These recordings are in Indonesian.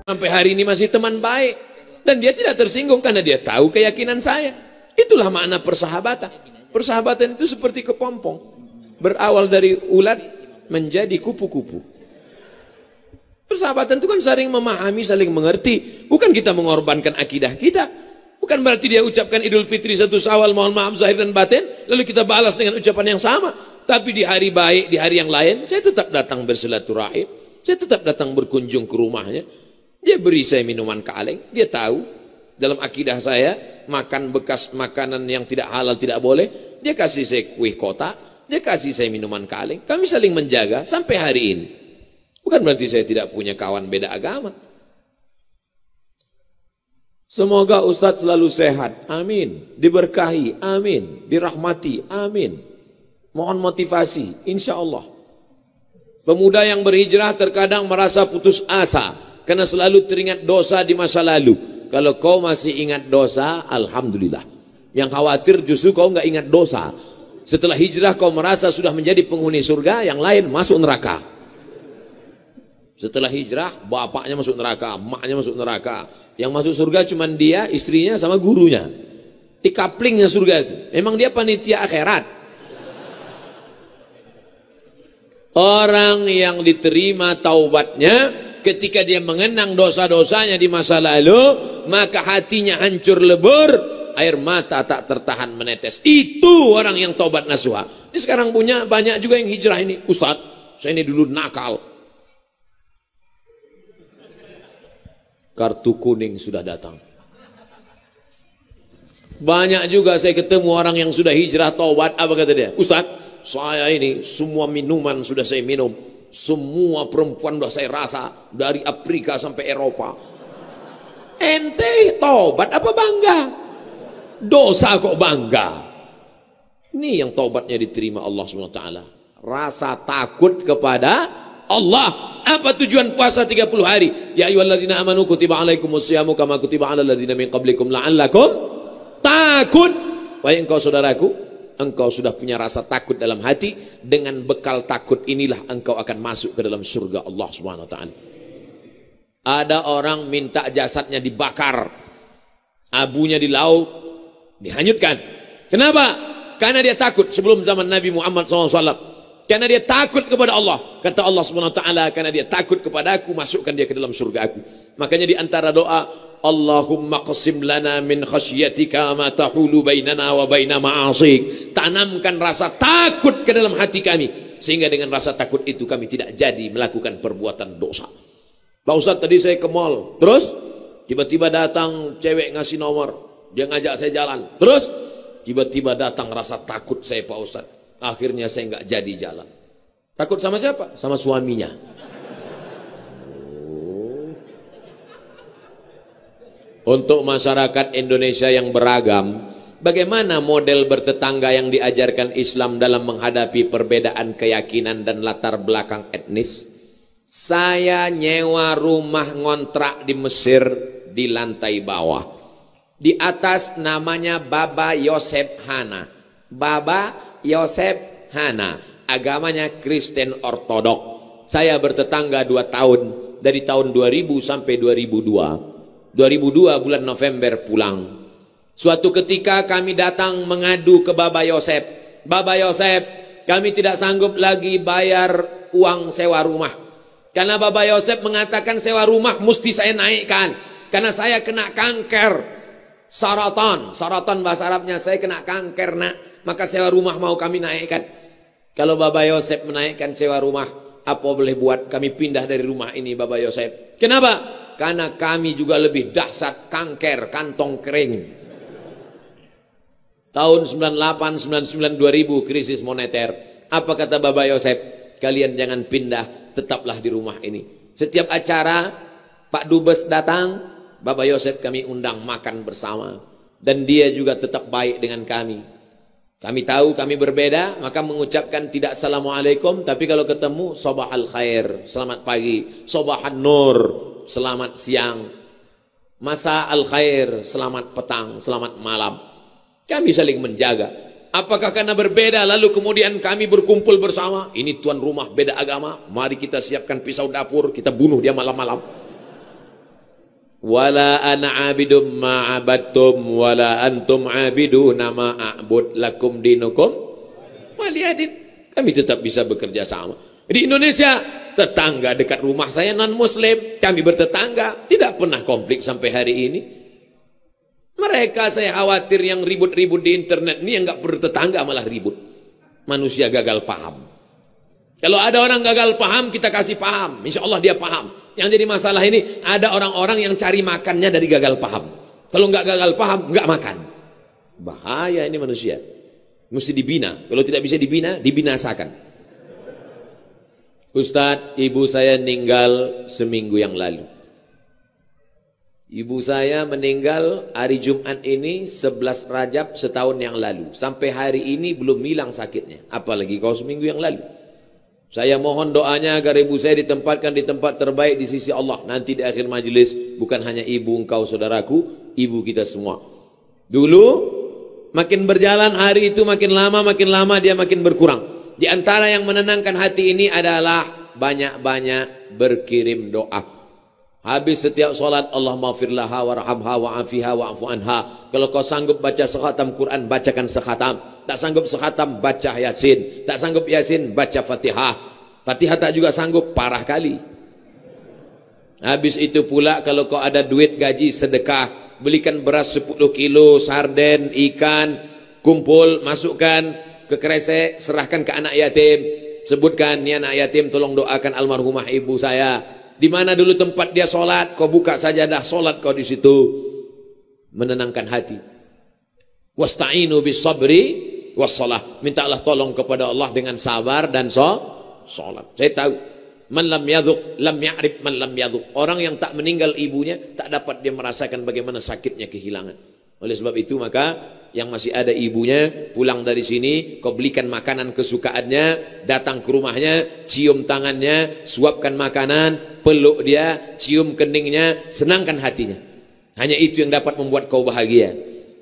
Sampai hari ini masih teman baik. Dan dia tidak tersinggung karena dia tahu keyakinan saya. Itulah makna persahabatan. Persahabatan itu seperti kepompong. Berawal dari ulat menjadi kupu-kupu. Persahabatan itu kan saling memahami, saling mengerti. Bukan kita mengorbankan akidah kita. Bukan berarti dia ucapkan Idul Fitri 1 Syawal, mohon maaf zahir dan batin, lalu kita balas dengan ucapan yang sama. Tapi di hari baik, di hari yang lain, saya tetap datang bersilaturahim. Saya tetap datang berkunjung ke rumahnya. Dia beri saya minuman kaleng. Dia tahu dalam akidah saya makan bekas makanan yang tidak halal tidak boleh. Dia kasih saya kue kotak, dia kasih saya minuman kaleng. Kami saling menjaga sampai hari ini. Bukan berarti saya tidak punya kawan beda agama. Semoga Ustadz selalu sehat, amin. Diberkahi, amin. Dirahmati, amin. Mohon motivasi, insya Allah. Pemuda yang berhijrah terkadang merasa putus asa karena selalu teringat dosa di masa lalu. Kalau kau masih ingat dosa, alhamdulillah. Yang khawatir justru kau nggak ingat dosa. Setelah hijrah kau merasa sudah menjadi penghuni surga, yang lain masuk neraka. Setelah hijrah, bapaknya masuk neraka, emaknya masuk neraka. Yang masuk surga cuma dia, istrinya sama gurunya. Di kaplingnya surga itu. Memang dia panitia akhirat. Orang yang diterima taubatnya ketika dia mengenang dosa-dosanya di masa lalu, maka hatinya hancur lebur, air mata tak tertahan menetes. Itu orang yang taubat nasuha. Ini sekarang punya banyak juga yang hijrah ini. Ustadz, saya ini dulu nakal. Kartu kuning sudah datang. Banyak juga saya ketemu orang yang sudah hijrah taubat. Apa kata dia? Ustadz, saya ini semua minuman sudah saya minum. Semua perempuan sudah saya rasa. Dari Afrika sampai Eropa. Ente taubat apa bangga? Dosa kok bangga? Ini yang taubatnya diterima Allah SWT. Rasa takut kepada Allah. Apa tujuan puasa 30 hari? Ya ayyuhalladzina amanu kutiba alaikumusyamu kama kutiba alal ladzina min qablikum la'allakum takut. Wahai engkau saudaraku, engkau sudah punya rasa takut dalam hati. Dengan bekal takut inilah engkau akan masuk ke dalam surga Allah Subhanahu wa taala. Ada orang minta jasadnya dibakar, abunya di laut dihanyutkan. Kenapa? Karena dia takut. Sebelum zaman Nabi Muhammad SAW, karena dia takut kepada Allah. Kata Allah SWT, karena dia takut kepada aku, masukkan dia ke dalam surga aku. Makanya di antara doa, Allahumma qasim lana min khasyatika ma tahulu bainana wa baina ma'asik. Tanamkan rasa takut ke dalam hati kami, sehingga dengan rasa takut itu kami tidak jadi melakukan perbuatan dosa. Pak Ustadz, tadi saya ke mall, terus tiba-tiba datang cewek ngasih nomor, dia ngajak saya jalan, terus tiba-tiba datang rasa takut saya, Pak Ustadz. Akhirnya saya nggak jadi jalan. Takut sama siapa? Sama suaminya. Untuk masyarakat Indonesia yang beragam, bagaimana model bertetangga yang diajarkan Islam dalam menghadapi perbedaan keyakinan dan latar belakang etnis? Saya nyewa rumah ngontrak di Mesir di lantai bawah. Di atas namanya Baba Yosef Hana. Baba Yosef Hana, agamanya Kristen Ortodok. Saya bertetangga 2 tahun, dari tahun 2000 sampai 2002. 2002 bulan November pulang. Suatu ketika kami datang mengadu ke Baba Yosef. Baba Yosef, kami tidak sanggup lagi bayar uang sewa rumah. Karena Baba Yosef mengatakan sewa rumah mesti saya naikkan. Karena saya kena kanker. Saratan bahasa Arabnya, saya kena kanker nak. Maka sewa rumah mau kami naikkan. Kalau Baba Yosef menaikkan sewa rumah, apa boleh buat? Kami pindah dari rumah ini, Baba Yosef. Kenapa? Karena kami juga lebih dahsyat kanker kantong kering. Tahun 98, 99, 2000 krisis moneter. Apa kata Baba Yosef? Kalian jangan pindah, tetaplah di rumah ini. Setiap acara Pak Dubes datang, Baba Yosef kami undang makan bersama. Dan dia juga tetap baik dengan kami. Kami tahu kami berbeda, maka mengucapkan tidak assalamualaikum, tapi kalau ketemu sabahal khair, selamat pagi, sabahan nur, selamat siang, masa al khair, selamat petang, selamat malam. Kami saling menjaga. Apakah karena berbeda lalu kemudian kami berkumpul bersama? Ini tuan rumah beda agama, mari kita siapkan pisau dapur, kita bunuh dia malam-malam. Wala ana abidum ma'abattum wala antum abiduna ma'abud lakum dinukum waliyadin. Kami tetap bisa bekerja sama. Di Indonesia, tetangga dekat rumah saya non muslim, kami bertetangga, tidak pernah konflik sampai hari ini. Mereka saya khawatir yang ribut-ribut di internet ini yang nggak bertetangga malah ribut. Manusia gagal paham. Kalau ada orang gagal paham, kita kasih paham, insya Allah dia paham. Yang jadi masalah ini ada orang-orang yang cari makannya dari gagal paham. Kalau nggak gagal paham, nggak makan. Bahaya ini manusia. Mesti dibina. Kalau tidak bisa dibina, dibinasakan. Ustadz, ibu saya meninggal seminggu yang lalu. Ibu saya meninggal hari Jumat ini 11 Rajab setahun yang lalu. Sampai hari ini belum hilang sakitnya. Apalagi kalau seminggu yang lalu. Saya mohon doanya agar ibu saya ditempatkan di tempat terbaik di sisi Allah. Nanti di akhir majelis, bukan hanya ibu engkau saudaraku, ibu kita semua. Dulu makin berjalan hari itu makin lama dia makin berkurang. Di antara yang menenangkan hati ini adalah banyak-banyak berkirim doa. Habis setiap solat, Allahumma firlaha warhamha wa'afiha wa'afu anha. Kalau kau sanggup baca sekhatam Quran, bacakan sekhatam. Tak sanggup sekhatam, baca Yasin. Tak sanggup Yasin, baca Fatihah. Fatihah tak juga sanggup, parah kali. Habis itu pula kalau kau ada duit gaji sedekah, belikan beras 10 kilo, sarden, ikan, kumpul, masukkan ke kresek, serahkan ke anak yatim. Sebutkan, ni anak yatim tolong doakan almarhumah ibu saya. Di mana dulu tempat dia solat, kau buka sajadah solat kau di situ, menenangkan hati. Wasta'inu bis sabri wassalah. Mintalah tolong kepada Allah dengan sabar dan solat. Saya tahu, man lam yadhuq lam ya'rif man lam yadhuq. Orang yang tak meninggal ibunya tak dapat dia merasakan bagaimana sakitnya kehilangan. Oleh sebab itu maka yang masih ada ibunya pulang dari sini, kau belikan makanan kesukaannya, datang ke rumahnya, cium tangannya, suapkan makanan, peluk dia, cium keningnya, senangkan hatinya. Hanya itu yang dapat membuat kau bahagia.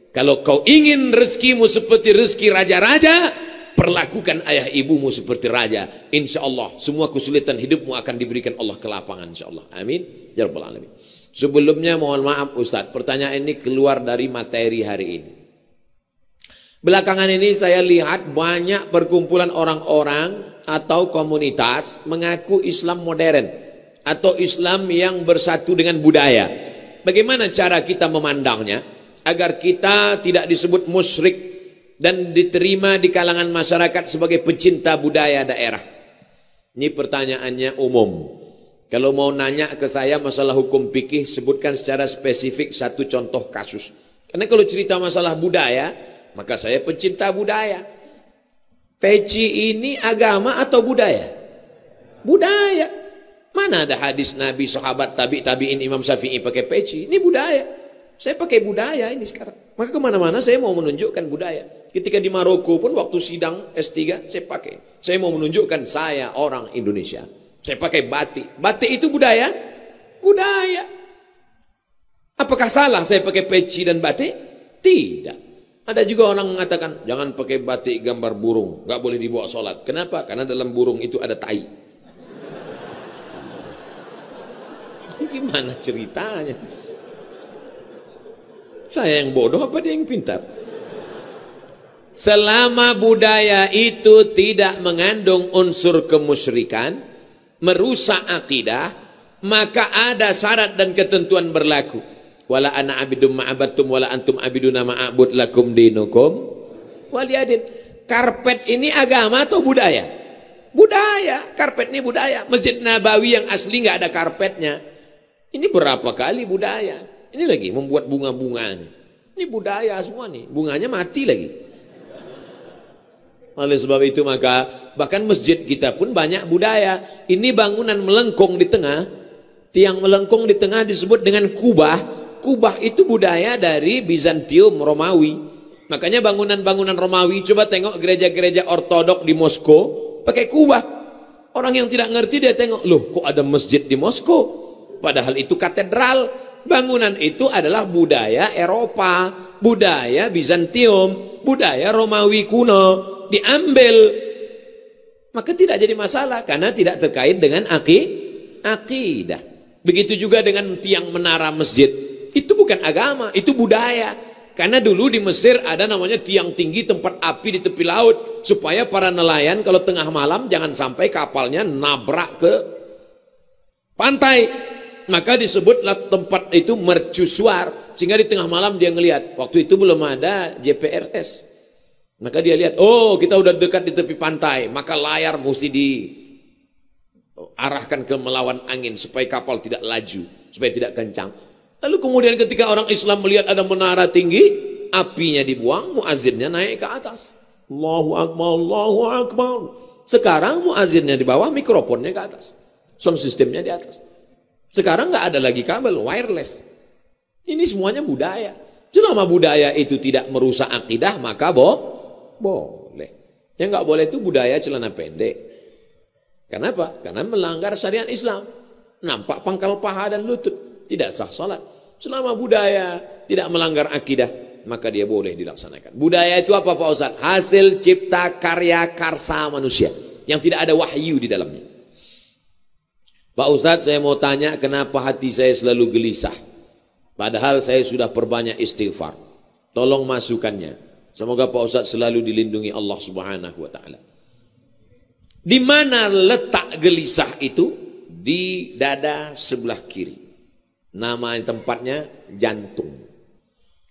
Kalau kau ingin rezekimu seperti rezeki raja-raja, perlakukan ayah ibumu seperti raja. Insya Allah semua kesulitan hidupmu akan diberikan Allah kelapangan, insya Allah. Amin ya rabbal alamin. Sebelumnya mohon maaf Ustadz, pertanyaan ini keluar dari materi hari ini. Belakangan ini saya lihat banyak perkumpulan orang-orang atau komunitas mengaku Islam modern atau Islam yang bersatu dengan budaya. Bagaimana cara kita memandangnya agar kita tidak disebut musyrik dan diterima di kalangan masyarakat sebagai pecinta budaya daerah? Ini pertanyaannya umum. Kalau mau nanya ke saya masalah hukum fikih, sebutkan secara spesifik satu contoh kasus. Karena kalau cerita masalah budaya, maka saya pencinta budaya. Peci ini agama atau budaya? Budaya. Mana ada hadis Nabi, sahabat, tabi'in, Imam Syafi'i pakai peci? Ini budaya. Saya pakai budaya ini sekarang. Maka kemana-mana saya mau menunjukkan budaya. Ketika di Maroko pun waktu sidang S3 saya pakai. Saya mau menunjukkan saya orang Indonesia. Saya pakai batik. Batik itu budaya? Budaya. Apakah salah saya pakai peci dan batik? Tidak. Ada juga orang mengatakan jangan pakai batik gambar burung, nggak boleh dibawa sholat. Kenapa? Karena dalam burung itu ada tai. Gimana ceritanya? Saya yang bodoh apa dia yang pintar? Selama budaya itu tidak mengandung unsur kemusyrikan, merusak akidah, maka ada syarat dan ketentuan berlaku. Wala ana abidum ma'abattum wala antum abiduna ma'abud lakum dinukum waliyadin. Karpet ini agama atau budaya? Budaya. Karpet ini budaya. Masjid Nabawi yang asli nggak ada karpetnya. Ini berapa kali budaya? Ini lagi membuat bunga-bunga. Ini budaya semua nih. Bunganya mati lagi. Oleh sebab itu maka bahkan masjid kita pun banyak budaya. Ini bangunan melengkung di tengah. Tiang melengkung di tengah disebut dengan kubah. Kubah itu budaya dari Bizantium, Romawi. Makanya bangunan-bangunan Romawi, coba tengok gereja-gereja ortodok di Moskow pakai kubah. Orang yang tidak ngerti dia tengok, loh kok ada masjid di Moskow? Padahal itu katedral. Bangunan itu adalah budaya Eropa, budaya Bizantium, budaya Romawi kuno. Diambil, maka tidak jadi masalah karena tidak terkait dengan akidah. Begitu juga dengan tiang menara masjid. Itu bukan agama, itu budaya. Karena dulu di Mesir ada namanya tiang tinggi tempat api di tepi laut, supaya para nelayan kalau tengah malam jangan sampai kapalnya nabrak ke pantai. Maka disebutlah tempat itu mercusuar, sehingga di tengah malam dia ngelihat. Waktu itu belum ada GPRS. Maka dia lihat, oh kita udah dekat di tepi pantai, maka layar mesti diarahkan ke melawan angin supaya kapal tidak laju, supaya tidak kencang. Lalu kemudian ketika orang Islam melihat ada menara tinggi, apinya dibuang, muazzinnya naik ke atas. Allahu Akbar, Allahu Akbar. Sekarang muazzinnya di bawah, mikrofonnya ke atas. Sound systemnya di atas. Sekarang nggak ada lagi kabel, wireless. Ini semuanya budaya. Selama budaya itu tidak merusak akidah, maka boleh. Yang nggak boleh itu budaya celana pendek. Kenapa? Karena melanggar syariat Islam. Nampak pangkal paha dan lutut, tidak sah salat. Selama budaya tidak melanggar akidah, maka dia boleh dilaksanakan. Budaya itu apa Pak Ustaz? Hasil cipta karya karsa manusia yang tidak ada wahyu di dalamnya. Pak Ustaz, saya mau tanya, kenapa hati saya selalu gelisah? Padahal saya sudah perbanyak istighfar. Tolong masukannya. Semoga Pak Ustaz selalu dilindungi Allah Subhanahu wa taala. Di mana letak gelisah itu? Di dada sebelah kiri. Nama tempatnya jantung.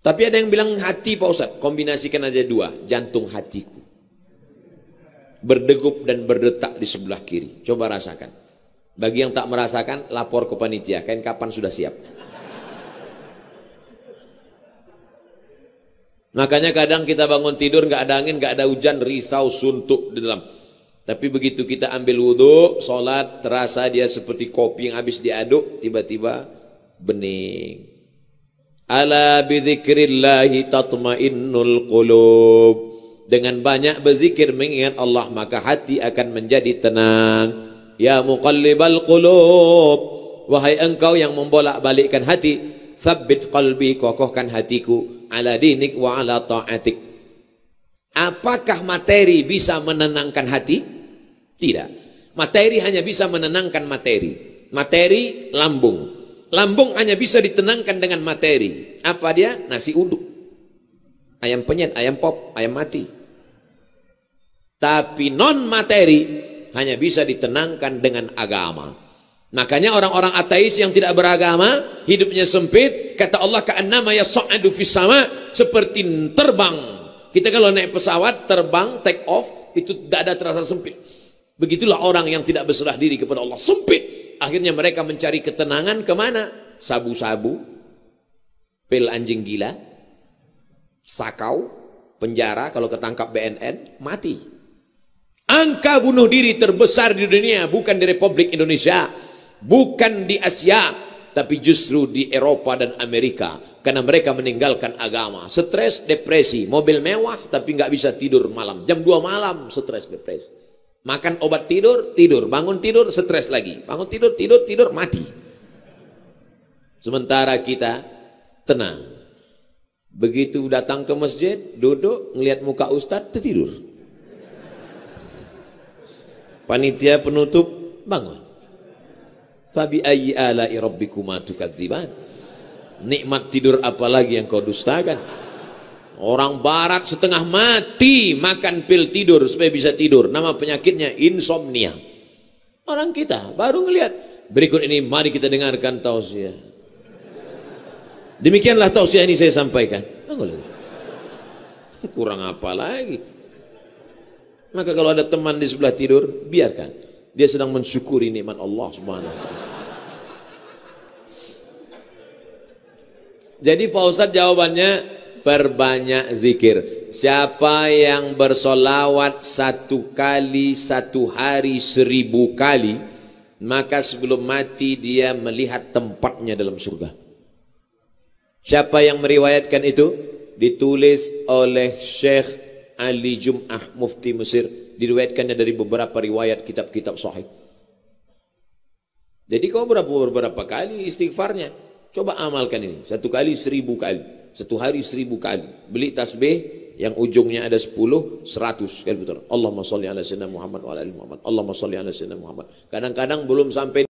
Tapi ada yang bilang hati Pak Ustaz, kombinasikan aja dua, jantung hatiku. Berdegup dan berdetak di sebelah kiri. Coba rasakan. Bagi yang tak merasakan, lapor ke panitia, kain kapan sudah siap. Makanya kadang kita bangun tidur nggak ada angin, nggak ada hujan, risau, suntuk di dalam. Tapi begitu kita ambil wudhu, sholat, terasa dia seperti kopi yang habis diaduk, tiba-tiba bening. Ala bidzikrillahi tatmainnul qulub. Dengan banyak berzikir mengingat Allah, maka hati akan menjadi tenang. Ya muqallibal qulub, wahai engkau yang membolak-balikkan hati, tsabbit qalbi, kokohkan hatiku, ala dinik wa ala ta'atik. Apakah materi bisa menenangkan hati? Tidak. Materi hanya bisa menenangkan materi. Materi lambung. Lambung hanya bisa ditenangkan dengan materi. Apa dia? Nasi uduk, ayam penyet, ayam pop, ayam mati. Tapi non materi hanya bisa ditenangkan dengan agama. Makanya orang-orang ateis yang tidak beragama, hidupnya sempit. Kata Allah, ka'annama yas'adu fis sama, seperti terbang. Kita kalau naik pesawat, terbang, take off, itu dada terasa sempit. Begitulah orang yang tidak berserah diri kepada Allah, sempit. Akhirnya mereka mencari ketenangan kemana? Sabu-sabu, pil anjing gila, sakau, penjara, kalau ketangkap BNN, mati. Angka bunuh diri terbesar di dunia, bukan di Republik Indonesia, bukan di Asia, tapi justru di Eropa dan Amerika. Karena mereka meninggalkan agama. Stres, depresi, mobil mewah, tapi nggak bisa tidur malam. Jam 2 malam, stres, depresi. Makan obat tidur, tidur, bangun tidur, stres lagi. Bangun tidur, tidur, mati. Sementara kita tenang. Begitu datang ke masjid, duduk, ngelihat muka ustadz, tertidur. Panitia penutup, bangun. Fabi ayyi ala'i rabbikuma tukadziban. Nikmat tidur apalagi yang kau dustakan. Orang barat setengah mati makan pil tidur supaya bisa tidur. Nama penyakitnya insomnia. Orang kita baru ngelihat. Berikut ini mari kita dengarkan tausiah. Demikianlah tausiah ini saya sampaikan. Kurang apa lagi? Maka kalau ada teman di sebelah tidur, biarkan. Dia sedang mensyukuri nikmat Allah Subhanahu wa taala. Jadi Pak Ustadz jawabannya, perbanyak zikir. Siapa yang bersolawat 1 kali 1 hari 1000 kali, maka sebelum mati dia melihat tempatnya dalam surga. Siapa yang meriwayatkan itu? Ditulis oleh Syekh Ali Jum'ah, Mufti Mesir. Diriwayatkannya dari beberapa riwayat kitab-kitab sahih. Jadi kau beberapa kali istighfarnya? Coba amalkan ini. 1 kali 1000 kali. 1 hari 1000 kali. Beli tasbih yang ujungnya ada 10, 100 kali betul. Allahumma sholli ala sayyidina Muhammad wa ala ali Muhammad. Allahumma sholli ala sayyidina Muhammad. Kadang-kadang belum sampai